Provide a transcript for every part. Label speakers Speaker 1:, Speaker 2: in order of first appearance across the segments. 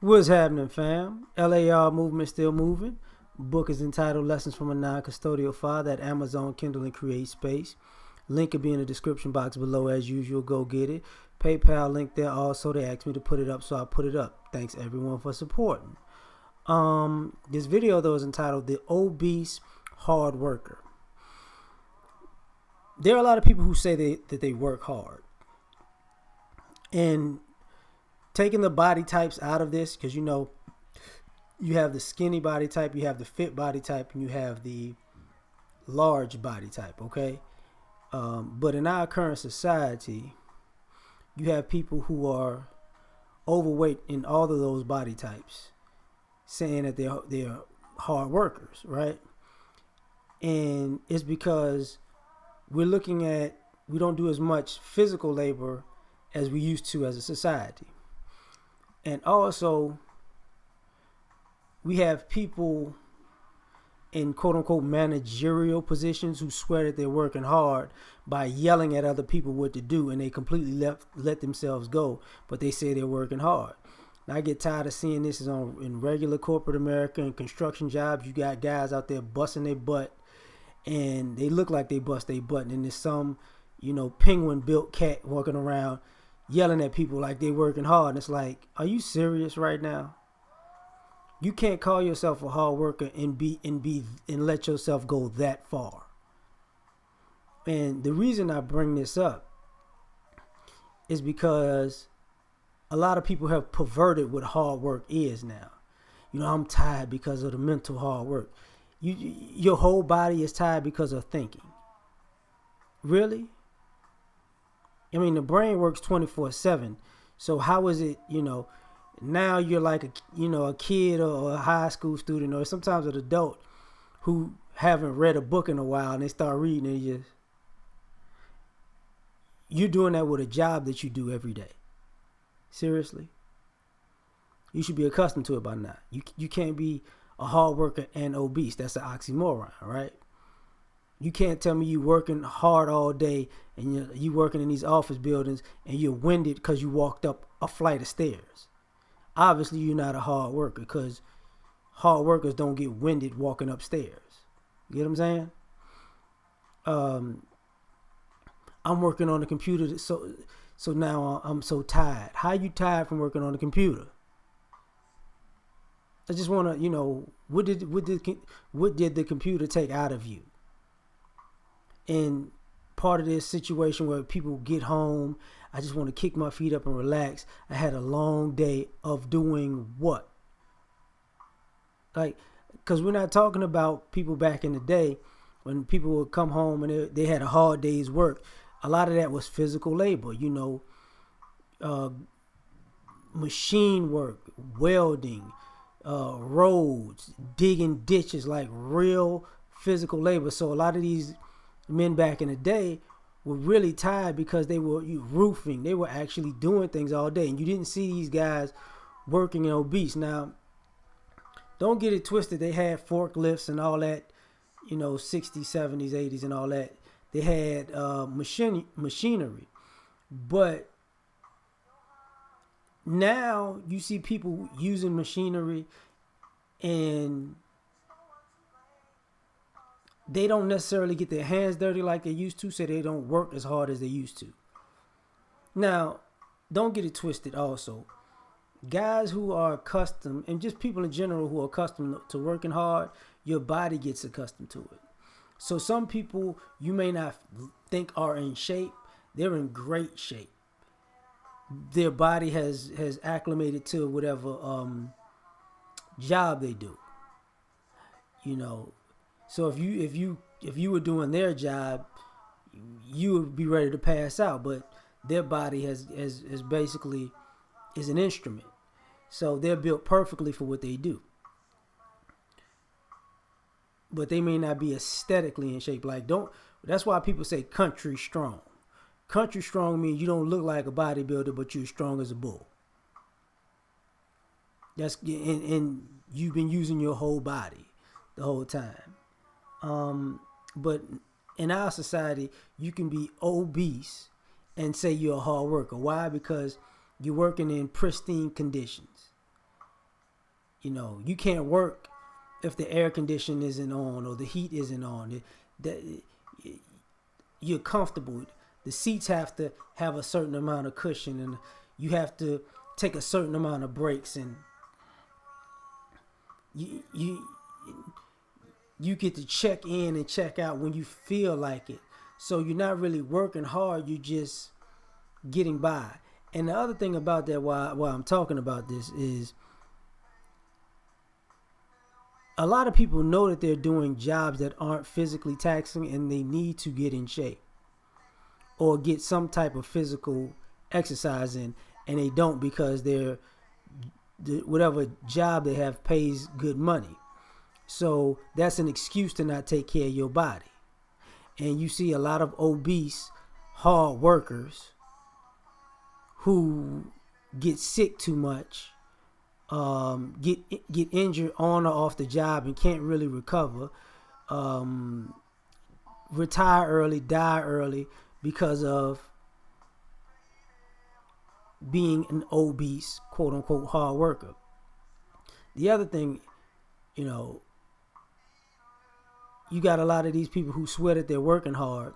Speaker 1: What's happening, fam? L.A.R. movement still moving. Book is entitled Lessons from a Non-Custodial Father at Amazon, Kindle, and Create Space. Link will be in the description box below as usual. Go get it. PayPal link there also. They asked me to put it up, so I put it up. Thanks everyone for supporting. This video though is entitled The Obese Hard Worker. There are a lot of people who say that they work hard. And taking the body types out of this, because you have the skinny body type, you have the fit body type, and you have the large body type, okay? But in our current society, you have people who are overweight in all of those body types saying that they're hard workers, right? And it's because we don't do as much physical labor as we used to as a society. And also, we have people in quote-unquote managerial positions who swear that they're working hard by yelling at other people what to do, and they completely let themselves go, but they say they're working hard. And I get tired of seeing this in regular corporate America and construction jobs. You got guys out there busting their butt, and they look like they bust their butt, and there's some, penguin-built cat walking around yelling at people like they working hard. And it's like, are you serious right now? You can't call yourself a hard worker and let yourself go that far. And the reason I bring this up is because a lot of people have perverted what hard work is now. I'm tired because of the mental hard work. Your whole body is tired because of thinking. Really? The brain works 24/7. So how is it, now you're like a kid or a high school student or sometimes an adult who haven't read a book in a while, and they start reading and you're doing that with a job that you do every day. Seriously? You should be accustomed to it by now. You can't be a hard worker and obese. That's an oxymoron, right? You can't tell me you working hard all day and you working in these office buildings and you're winded because you walked up a flight of stairs. Obviously, you're not a hard worker, because hard workers don't get winded walking upstairs. You get what I'm saying? I'm working on the computer, so now I'm so tired. How you tired from working on the computer? I just want to, what did the computer take out of you? And part of this situation where people get home, I just want to kick my feet up and relax. I had a long day of doing what? Because we're not talking about people back in the day when people would come home and they had a hard day's work. A lot of that was physical labor, machine work, welding, roads, digging ditches, like real physical labor. So a lot of these men back in the day were really tired because they were roofing. They were actually doing things all day, and you didn't see these guys working in obese. Now, don't get it twisted. They had forklifts and all that, 60s, 70s, 80s, and all that. They had machinery, but now you see people using machinery and they don't necessarily get their hands dirty like they used to, so they don't work as hard as they used to. Now, don't get it twisted also. Guys who are accustomed, and just people in general who are accustomed to working hard, your body gets accustomed to it. So some people you may not think are in shape, they're in great shape. Their body has acclimated to whatever job they do. So if you were doing their job, you would be ready to pass out. But their body has basically is an instrument, so they're built perfectly for what they do. But they may not be aesthetically in shape. That's why people say country strong. Country strong means you don't look like a bodybuilder, but you're strong as a bull. And you've been using your whole body the whole time. But in our society, you can be obese and say you're a hard worker. Why? Because you're working in pristine conditions. You can't work if the air conditioning isn't on or the heat isn't on. You're comfortable. The seats have to have a certain amount of cushion, and you have to take a certain amount of breaks, and you you you get to check in and check out when you feel like it. So you're not really working hard. You're just getting by. And the other thing about that, why I'm talking about this, is a lot of people know that they're doing jobs that aren't physically taxing, and they need to get in shape or get some type of physical exercise in, and they don't because whatever job they have pays good money. So that's an excuse to not take care of your body. And you see a lot of obese, hard workers who get sick too much, get injured on or off the job and can't really recover, retire early, die early because of being an obese, quote unquote, hard worker. The other thing, you got a lot of these people who swear that they're working hard,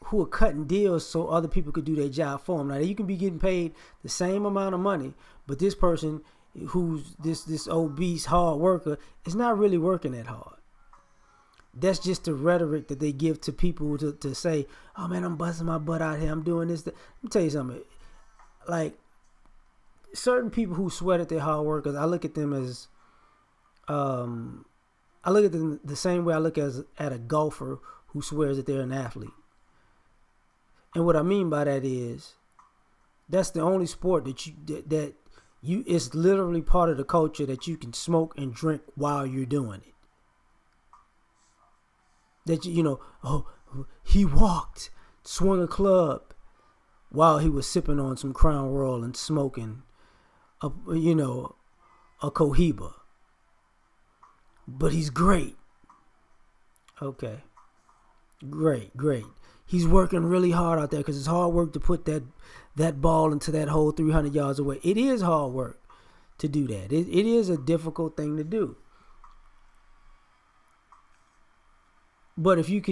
Speaker 1: who are cutting deals so other people could do their job for them. Now, you can be getting paid the same amount of money, but this person who's this obese hard worker is not really working that hard. That's just the rhetoric that they give to people to say, oh man, I'm busting my butt out here, I'm doing this. Let me tell you something. Like, certain people who sweat at their hard workers, I look at them as, I look at them the same way I look at a golfer who swears that they're an athlete. And what I mean by that is, that's the only sport that it's literally part of the culture that you can smoke and drink while you're doing it. That he walked, swung a club while he was sipping on some Crown Royal and smoking a Cohiba. But he's great. Okay. Great. He's working really hard out there because it's hard work to put that ball into that hole 300 yards away. It is hard work to do that. It is a difficult thing to do. But if it's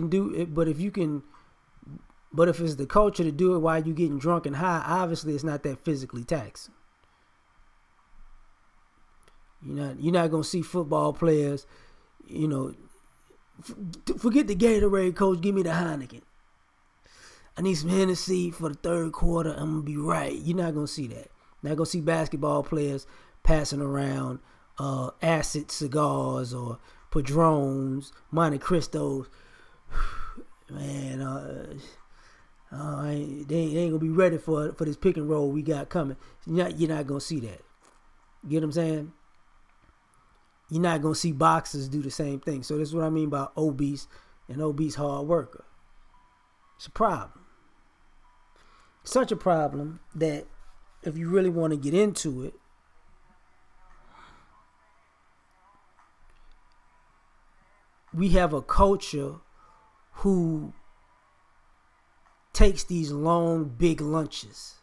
Speaker 1: the culture to do it while you're getting drunk and high, obviously it's not that physically taxing. You're not gonna see football players, forget the Gatorade, coach, give me the Heineken. I need some Hennessy for the third quarter. I'm gonna be right. You're not gonna see that. Not gonna see basketball players passing around acid cigars or Padrones, Monte Cristos. Man, they ain't gonna be ready for this pick and roll we got coming. You're not gonna see that. You get what I'm saying? You're not gonna see boxers do the same thing. So that's what I mean by obese and obese hard worker. It's a problem. Such a problem that if you really want to get into it, we have a culture who takes these long, big lunches.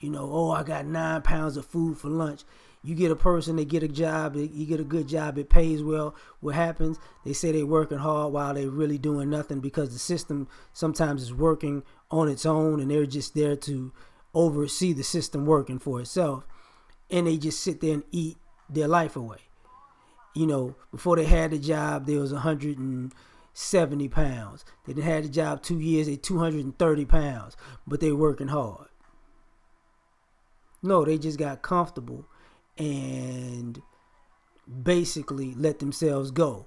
Speaker 1: I got 9 pounds of food for lunch. You get a person, they get a job, you get a good job, it pays well. What happens? They say they're working hard while they're really doing nothing because the system sometimes is working on its own and they're just there to oversee the system working for itself. And they just sit there and eat their life away. Before they had the job, they was 170 pounds. They done had the job 2 years, they 230 pounds, but they working hard. No, they just got comfortable and basically let themselves go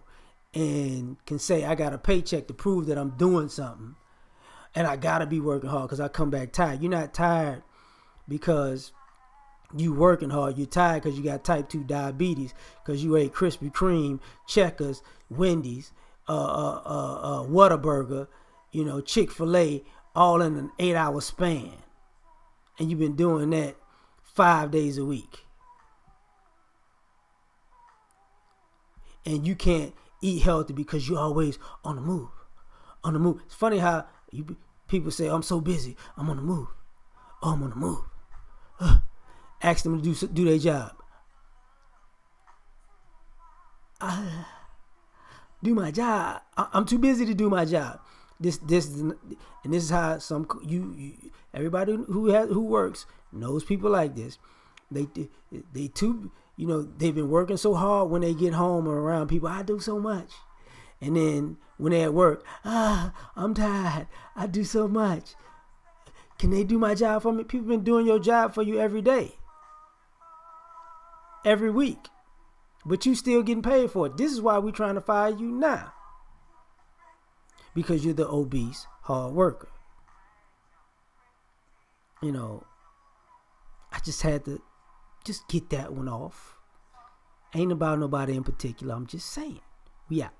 Speaker 1: and can say, I got a paycheck to prove that I'm doing something and I gotta be working hard because I come back tired. You're not tired because you working hard. You're tired because you got type 2 diabetes because you ate Krispy Kreme, Checkers, Wendy's, Whataburger, Chick-fil-A, all in an 8-hour span. And you've been doing that 5 days a week. And you can't eat healthy because you're always on the move. On the move. It's funny how people say, I'm so busy. I'm on the move. Oh, I'm on the move. Ask them to do their job. Do my job. I'm too busy to do my job. And this is how some everybody who works knows people like this. They too, they've been working so hard. When they get home or around people, I do so much, and then when they're at work, I'm tired. I do so much. Can they do my job for me? People been doing your job for you every day, every week, but you still getting paid for it. This is why we're trying to fire you now, because you're the obese hard worker. I just had to just get that one off. Ain't about nobody in particular. I'm just saying. We out.